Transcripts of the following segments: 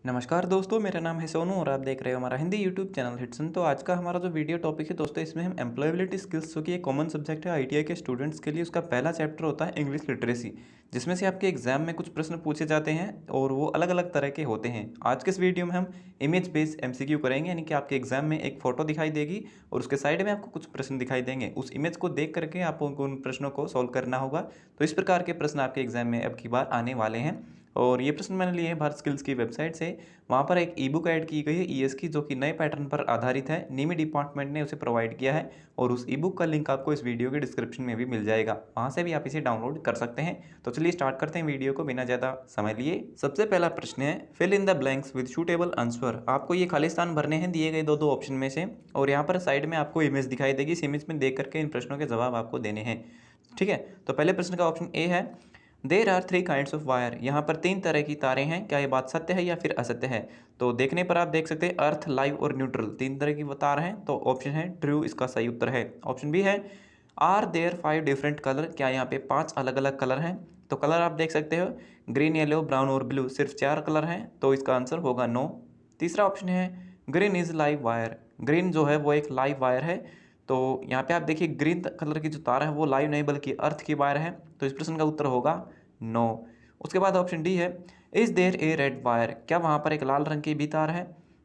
नमस्कार दोस्तों, मेरा नाम है सोनू और आप देख रहे हो हमारा हिंदी यूट्यूब चैनल हिटसन। तो आज का हमारा जो वीडियो टॉपिक है दोस्तों, इसमें हम एम्प्लॉयबिलिटी स्किल्स, जो कि एक कॉमन सब्जेक्ट है आईटीआई के स्टूडेंट्स के लिए, उसका पहला चैप्टर होता है इंग्लिश लिटरेसी, जिसमें से आपके एग्जाम में कुछ प्रश्न पूछे जाते हैं और वो अलग अलग तरह के होते हैं। आज के इस वीडियो में हम इमेज बेस्ड एमसीक्यू करेंगे, यानी कि आपके एग्जाम में एक फोटो दिखाई देगी और उसके साइड में आपको कुछ प्रश्न दिखाई देंगे। उस इमेज को देख करके आपको उन प्रश्नों को सॉल्व करना होगा। तो इस प्रकार के प्रश्न आपके एग्जाम में अब की बार आने वाले हैं और ये प्रश्न मैंने लिए हैं भारत स्किल्स की वेबसाइट से। वहाँ पर एक ई बुक ऐड की गई है ईएस की, जो कि नए पैटर्न पर आधारित है। नीमी डिपार्टमेंट ने उसे प्रोवाइड किया है और उस ई बुक का लिंक आपको इस वीडियो के डिस्क्रिप्शन में भी मिल जाएगा, वहाँ से भी आप इसे डाउनलोड कर सकते हैं। तो चलिए स्टार्ट करते हैं वीडियो को बिना ज़्यादा समय लिए। सबसे पहला प्रश्न है fill in the blanks with suitable answer. आपको ये खाली स्थान भरने हैं दिए गए दो ऑप्शन में से, और यहाँ पर साइड में आपको इमेज दिखाई देगी। इस इमेज में देख करके इन प्रश्नों के जवाब आपको देने हैं। ठीक है, तो पहले प्रश्न का ऑप्शन ए है there are three kinds of wire. यहाँ पर तीन तरह की तारें हैं, क्या ये बात सत्य है या फिर असत्य है? तो देखने पर आप देख सकते हैं अर्थ, लाइव और न्यूट्रल, तीन तरह की वो तार हैं। तो ऑप्शन है ट्रू, इसका सही उत्तर है। ऑप्शन बी है are there five different colour. क्या यहाँ पे पांच अलग अलग कलर हैं? तो कलर आप देख सकते हो ग्रीन, येलो, ब्राउन और ब्लू, सिर्फ चार कलर हैं, तो इसका आंसर होगा नो। तीसरा ऑप्शन है green is live wire. Green जो है वो एक लाइव वायर है। तो यहाँ पे आप देखिए ग्रीन कलर की जो तार है वो लाइव नहीं बल्कि अर्थ की वायर है, तो इस प्रश्न का उत्तर होगा नो। उसके बाद ऑप्शन डी है is there a red wire. क्या वहाँ पर एक लाल रंग की भी तार है?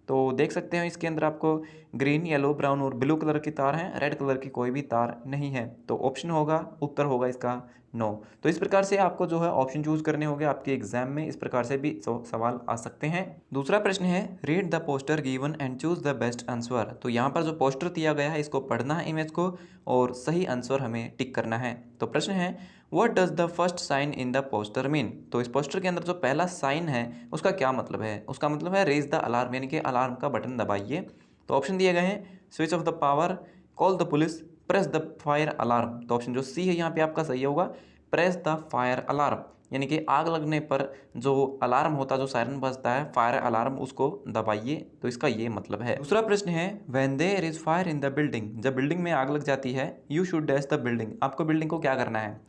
तो देख सकते हैं इसके अंदर आपको ग्रीन, येलो, ब्राउन और ब्लू कलर की तार हैं, रेड कलर की कोई भी तार नहीं है। तो ऑप्शन होगा, उत्तर होगा इसका नो। तो इस प्रकार से आपको जो है ऑप्शन चूज करने होंगे आपके एग्जाम में, इस प्रकार से भी सवाल आ सकते हैं। दूसरा प्रश्न है read the poster given and choose the best answer. तो यहाँ पर जो पोस्टर दिया गया है इसको पढ़ना है इमेज को और सही आंसर हमें टिक करना है। तो प्रश्न है what does the first sign in the poster mean. तो इस पोस्टर के अंदर जो पहला साइन है उसका क्या मतलब है? उसका मतलब है रेज द अलार्म, यानी कि अलार्म का बटन दबाइए। तो ऑप्शन दिए गए हैं switch off the power, call the police, press the fire alarm. तो ऑप्शन जो सी है यहाँ पे आपका सही होगा, प्रेस द फायर अलार्म, यानी कि आग लगने पर जो अलार्म होता है, जो सायरन बजता है फायर अलार्म, उसको दबाइए। तो इसका ये मतलब है। दूसरा प्रश्न है when there is fire in the building. जब बिल्डिंग में आग लग जाती है you should dash the building. आपको बिल्डिंग को क्या करना है?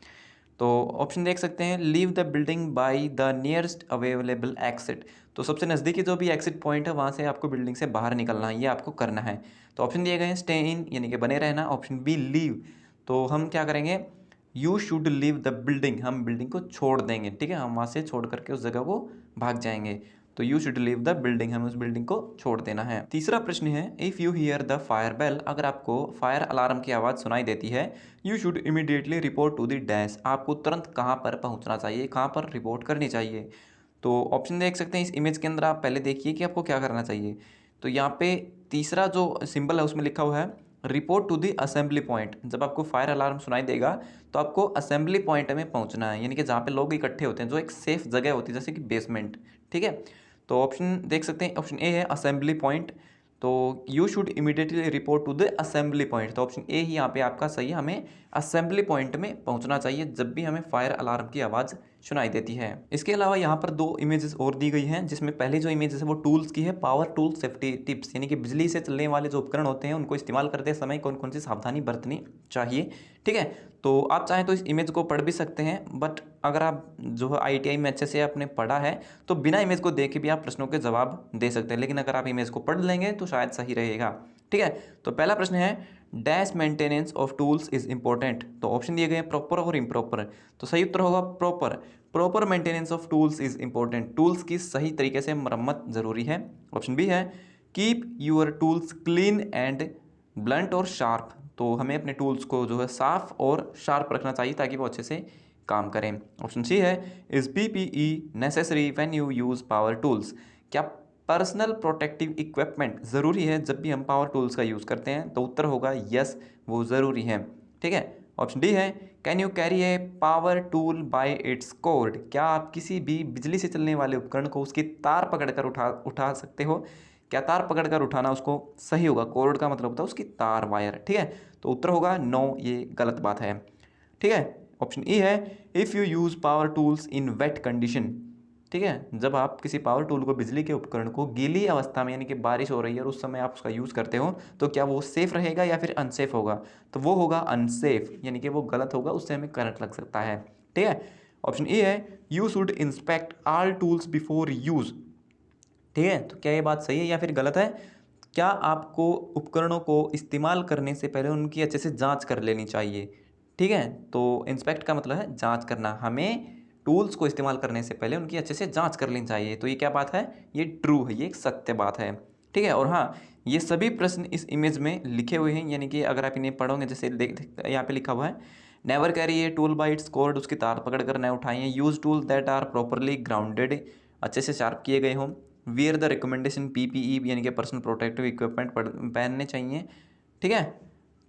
तो ऑप्शन देख सकते हैं leave the building by the nearest available exit. तो सबसे नज़दीकी जो भी एक्सिट पॉइंट है वहाँ से आपको बिल्डिंग से बाहर निकलना है, ये आपको करना है। तो ऑप्शन दिए गए हैं स्टे इन, यानी कि बने रहना। ऑप्शन बी लीव, तो हम क्या करेंगे you should leave the building, हम बिल्डिंग को छोड़ देंगे। ठीक है, हम वहाँ से छोड़ करके उस जगह को भाग जाएंगे। तो you should leave the building, हमें उस बिल्डिंग को छोड़ देना है। तीसरा प्रश्न है if you hear the fire bell. अगर आपको फायर अलार्म की आवाज़ सुनाई देती है you should immediately report to the dash. आपको तुरंत कहाँ पर पहुँचना चाहिए, कहाँ पर रिपोर्ट करनी चाहिए? तो ऑप्शन देख सकते हैं इस इमेज के अंदर। आप पहले देखिए कि आपको क्या करना चाहिए। तो यहाँ पे तीसरा जो सिंबल है उसमें लिखा हुआ है report to the assembly point. जब आपको फायर अलार्म सुनाई देगा तो आपको असेंबली पॉइंट में पहुंचना है, यानी कि जहाँ पे लोग इकट्ठे होते हैं, जो एक सेफ जगह होती है जैसे कि बेसमेंट। ठीक है, तो ऑप्शन देख सकते हैं ऑप्शन ए है असेंबली पॉइंट। तो you should immediately report to the assembly point. तो ऑप्शन ए ही यहाँ पे आपका सही है, हमें असेंबली पॉइंट में पहुंचना चाहिए जब भी हमें फायर अलार्म की आवाज़ सुनाई देती है। इसके अलावा यहाँ पर दो इमेजेस और दी गई हैं, जिसमें पहली जो इमेज है वो टूल्स की है, पावर टूल सेफ्टी टिप्स, यानी कि बिजली से चलने वाले जो उपकरण होते हैं उनको इस्तेमाल करते समय कौन कौन सी सावधानी बरतनी चाहिए। ठीक है, तो आप चाहें तो इस इमेज को पढ़ भी सकते हैं, बट अगर आप जो है आईटीआई में अच्छे से आपने पढ़ा है तो बिना इमेज को देख के भी आप प्रश्नों के जवाब दे सकते हैं, लेकिन अगर आप इमेज को पढ़ लेंगे तो शायद सही रहेगा। ठीक है, तो पहला प्रश्न है dash maintenance of tools is important. तो ऑप्शन दिए गए हैं प्रॉपर और इम्प्रॉपर। तो सही उत्तर होगा proper. Proper maintenance of tools is important. Tools की सही तरीके से मरम्मत जरूरी है। ऑप्शन बी है keep your tools clean and blunt और शार्प। तो हमें अपने टूल्स को जो है साफ और शार्प रखना चाहिए ताकि वो अच्छे से काम करें। ऑप्शन सी है is PPE necessary when you use power tools. क्या पर्सनल प्रोटेक्टिव इक्विपमेंट ज़रूरी है जब भी हम पावर टूल्स का यूज़ करते हैं? तो उत्तर होगा यस, वो ज़रूरी है। ठीक है, ऑप्शन डी है can you carry a power tool by its cord. क्या आप किसी भी बिजली से चलने वाले उपकरण को उसकी तार पकड़कर उठा सकते हो? क्या तार पकड़कर उठाना उसको सही होगा? कोर्ड का मतलब होता है उसकी तार, वायर। ठीक है, तो उत्तर होगा नो, ये गलत बात है। ठीक है, ऑप्शन ई है if you use power tools in wait condition. ठीक है, जब आप किसी पावर टूल को, बिजली के उपकरण को गीली अवस्था में, यानी कि बारिश हो रही है और उस समय आप उसका यूज़ करते हो, तो क्या वो सेफ रहेगा या फिर अनसेफ होगा? तो वो होगा अनसेफ, यानी कि वो गलत होगा, उससे हमें करंट लग सकता है। ठीक है, ऑप्शन ए है you should inspect all tools before use. ठीक है, तो क्या ये बात सही है या फिर गलत है? क्या आपको उपकरणों को इस्तेमाल करने से पहले उनकी अच्छे से जांच कर लेनी चाहिए? ठीक है, तो इंस्पेक्ट का मतलब है जांच करना। हमें टूल्स को इस्तेमाल करने से पहले उनकी अच्छे से जांच कर लेनी चाहिए। तो ये क्या बात है? ये ट्रू है, ये एक सत्य बात है। ठीक है, और हाँ, ये सभी प्रश्न इस इमेज में लिखे हुए हैं, यानी कि अगर आप इन्हें पढ़ोगे, जैसे यहाँ पे लिखा हुआ है, never carry a tool by its cord, उसकी तार पकड़ कर न उठाइए। Use tool that are properly grounded, अच्छे से शार्प किए गए हों। वियर द रिकमेंडेशन पीपीई, यानी कि पर्सनल प्रोटेक्टिव इक्विपमेंट पहनने चाहिए। ठीक है,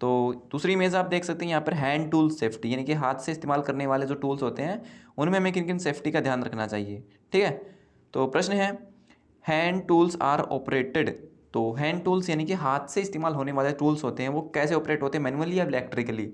तो दूसरी इमेज आप देख सकते हैं यहाँ पर, हैंड टूल सेफ्टी, यानी कि हाथ से इस्तेमाल करने वाले जो टूल्स होते हैं उनमें हमें किन किन सेफ्टी का ध्यान रखना चाहिए। ठीक है, तो प्रश्न है, हैंड टूल्स आर ऑपरेटेड, तो हैंड टूल्स यानी कि हाथ से इस्तेमाल होने वाले टूल्स होते हैं वो कैसे ऑपरेट होते हैं, मैनुअली या इलेक्ट्रिकली?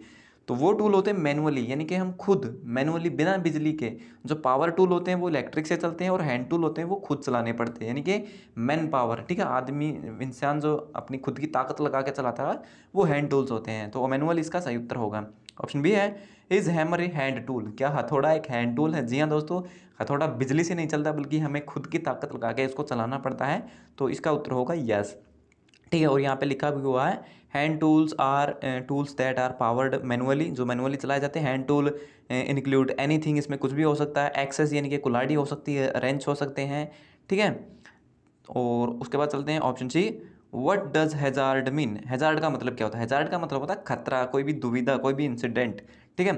तो वो टूल होते हैं मैनुअली, यानी कि हम खुद मैनुअली बिना बिजली के। जो पावर टूल होते हैं वो इलेक्ट्रिक से चलते हैं, और हैंड टूल होते हैं वो खुद चलाने पड़ते हैं, यानी कि मैन पावर। ठीक है, आदमी इंसान जो अपनी खुद की ताकत लगा के चलाता है वो हैंड टूल्स होते हैं। तो मैनुअल इसका सही उत्तर होगा। ऑप्शन बी है, is hammer A hand tool, क्या हथौड़ा एक हैंड टूल है? जी हाँ दोस्तों, हथौड़ा बिजली से नहीं चलता बल्कि हमें खुद की ताकत लगा के इसको चलाना पड़ता है। तो इसका उत्तर होगा यस। ठीक है, और यहाँ पे लिखा भी हुआ है, hand tools are tools that are powered manually, जो मैनुअली चलाए जाते हैं। हैंड टूल इंक्लूड एनीथिंग, इसमें कुछ भी हो सकता है। एक्सेस यानी कि कुल्हाड़ी हो सकती है, रेंच हो सकते हैं। ठीक है, और उसके बाद चलते हैं option C, what does hazard mean? Hazard का मतलब क्या होता है? हैजार्ड का मतलब होता है खतरा, कोई भी दुविधा, कोई भी इंसिडेंट। ठीक है,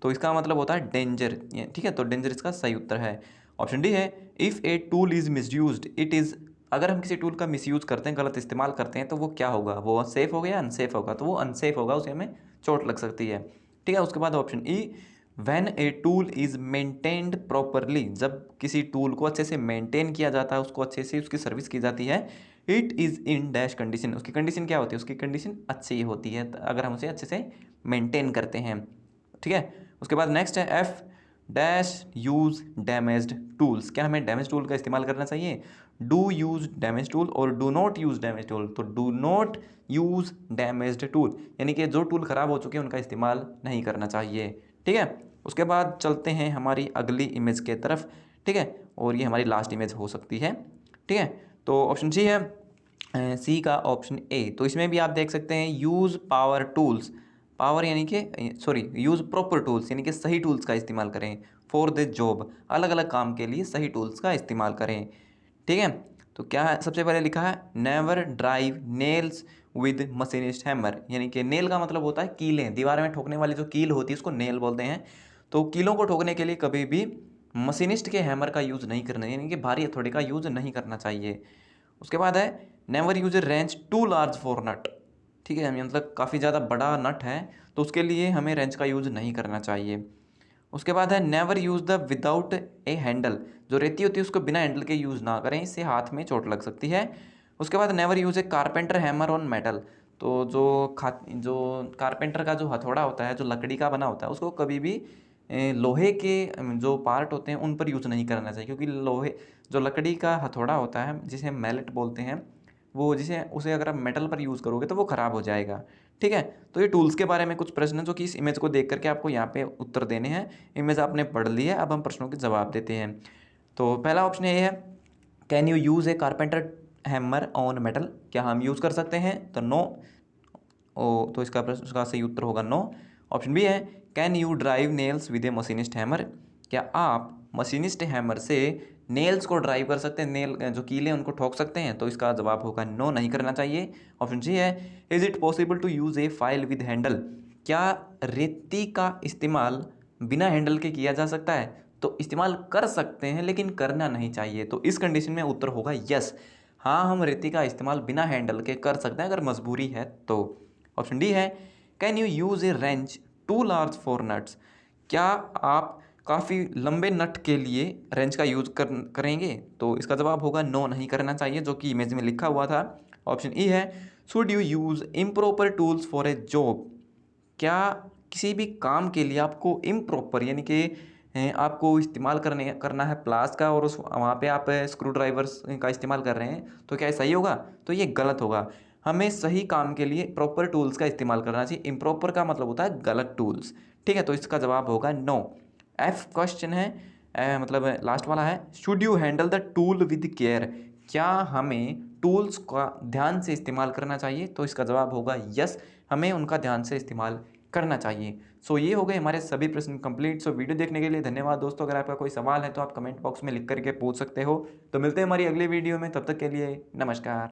तो इसका मतलब होता है डेंजर। ठीक है, तो डेंजर इसका सही उत्तर है। ऑप्शन डी है, if a tool is misused it is, अगर हम किसी टूल का मिसयूज़ करते हैं, गलत इस्तेमाल करते हैं, तो वो क्या होगा? वो सेफ होगा या अनसेफ होगा? तो वो अनसेफ होगा, उसे हमें चोट लग सकती है। ठीक है, उसके बाद option E, when a tool is maintained properly, जब किसी टूल को अच्छे से मेंटेन किया जाता है, उसको अच्छे से उसकी सर्विस की जाती है। It is in dash condition, उसकी कंडीशन क्या होती है? उसकी कंडीशन अच्छी होती है अगर हम उसे अच्छे से मेंटेन करते हैं। ठीक है, उसके बाद नेक्स्ट है F dash use damaged tools, क्या हमें डैमेज टूल का इस्तेमाल करना चाहिए? डू यूज़ डैमेज टूल और do not use damage tool. तो do not use damaged tool, यानी कि जो टूल ख़राब हो चुके हैं उनका इस्तेमाल नहीं करना चाहिए। ठीक है, उसके बाद चलते हैं हमारी अगली इमेज के तरफ। ठीक है, और ये हमारी लास्ट इमेज हो सकती है। ठीक है, तो ऑप्शन सी है, सी का ऑप्शन ए। तो इसमें भी आप देख सकते हैं, यूज़ पावर टूल्स, पावर यानी कि सॉरी, यूज़ प्रॉपर टूल्स, यानी कि सही टूल्स का इस्तेमाल करें। फॉर द जॉब, अलग अलग काम के लिए सही टूल्स का इस्तेमाल करें। ठीक है, तो क्या है, सबसे पहले लिखा है, never drive nails with machinist hammer, यानी कि नेल का मतलब होता है कीलें, दीवार में ठोकने वाली जो कील होती है उसको नेल बोलते हैं। तो कीलों को ठोकने के लिए कभी भी मशीनिस्ट के हैमर का यूज़ नहीं करना, यानी कि भारी हथौड़े का यूज़ नहीं करना चाहिए। उसके बाद है, never use a wrench too large for nut, ठीक है, मतलब काफ़ी ज़्यादा बड़ा नट है तो उसके लिए हमें रेंच का यूज़ नहीं करना चाहिए। उसके बाद है, never use the without A handle, जो रेती होती है उसको बिना हैंडल के यूज़ ना करें, इससे हाथ में चोट लग सकती है। उसके बाद never use A carpenter hammer on metal, तो जो कारपेंटर का जो हथौड़ा होता है, जो लकड़ी का बना होता है, उसको कभी भी लोहे के जो पार्ट होते हैं उन पर यूज़ नहीं करना चाहिए, क्योंकि लोहे, जो लकड़ी का हथौड़ा होता है जिसे हम मैलेट बोलते हैं, वो जिसे उसे अगर आप मेटल पर यूज़ करोगे तो वो ख़राब हो जाएगा। ठीक है, तो ये टूल्स के बारे में कुछ प्रश्न हैं जो कि इस इमेज को देख करके आपको यहाँ पे उत्तर देने हैं। इमेज आपने पढ़ ली है, अब हम प्रश्नों के जवाब देते हैं। तो पहला ऑप्शन ये है, can you use A carpenter hammer on metal, क्या हम यूज़ कर सकते हैं? तो नो, तो इसका प्रश्न, उसका सही उत्तर होगा नो। ऑप्शन बी है, can you drive nails with A machinist hammer, क्या आप मशीनिस्ट हैमर से नेल्स को ड्राइव कर सकते हैं, नेल जो कीले उनको ठोक सकते हैं? तो इसका जवाब होगा नो, नहीं करना चाहिए। ऑप्शन सी है, is it possible to use a file with handle, क्या रेती का इस्तेमाल बिना हैंडल के किया जा सकता है? तो इस्तेमाल कर सकते हैं लेकिन करना नहीं चाहिए। तो इस कंडीशन में उत्तर होगा यस, हाँ हम रेती का इस्तेमाल बिना हैंडल के कर सकते हैं अगर मजबूरी है तो। ऑप्शन डी है, can you use a wrench too large for nuts, क्या आप काफ़ी लंबे नट के लिए रेंच का यूज़ करेंगे? तो इसका जवाब होगा नो, नहीं करना चाहिए, जो कि इमेज में लिखा हुआ था। ऑप्शन ई है, should you use improper tools for a job, क्या किसी भी काम के लिए आपको इम्प्रॉपर यानी कि आपको इस्तेमाल करना है प्लास का, और उस वहाँ पे आप स्क्रू ड्राइवर्स का इस्तेमाल कर रहे हैं, तो क्या ये सही होगा? तो ये गलत होगा। हमें सही काम के लिए प्रॉपर टूल्स का इस्तेमाल करना चाहिए, इम्प्रॉपर का मतलब होता है गलत टूल्स। ठीक है, तो इसका जवाब होगा नो। एफ क्वेश्चन है, मतलब लास्ट वाला है, should you handle the tool with care, क्या हमें टूल्स का ध्यान से इस्तेमाल करना चाहिए? तो इसका जवाब होगा यस, हमें उनका ध्यान से इस्तेमाल करना चाहिए। सो ये हो गए हमारे सभी प्रश्न कंप्लीट। सो वीडियो देखने के लिए धन्यवाद दोस्तों। अगर आपका कोई सवाल है तो आप कमेंट बॉक्स में लिख करके पूछ सकते हो। तो मिलते हैं हमारी अगली वीडियो में, तब तक के लिए नमस्कार।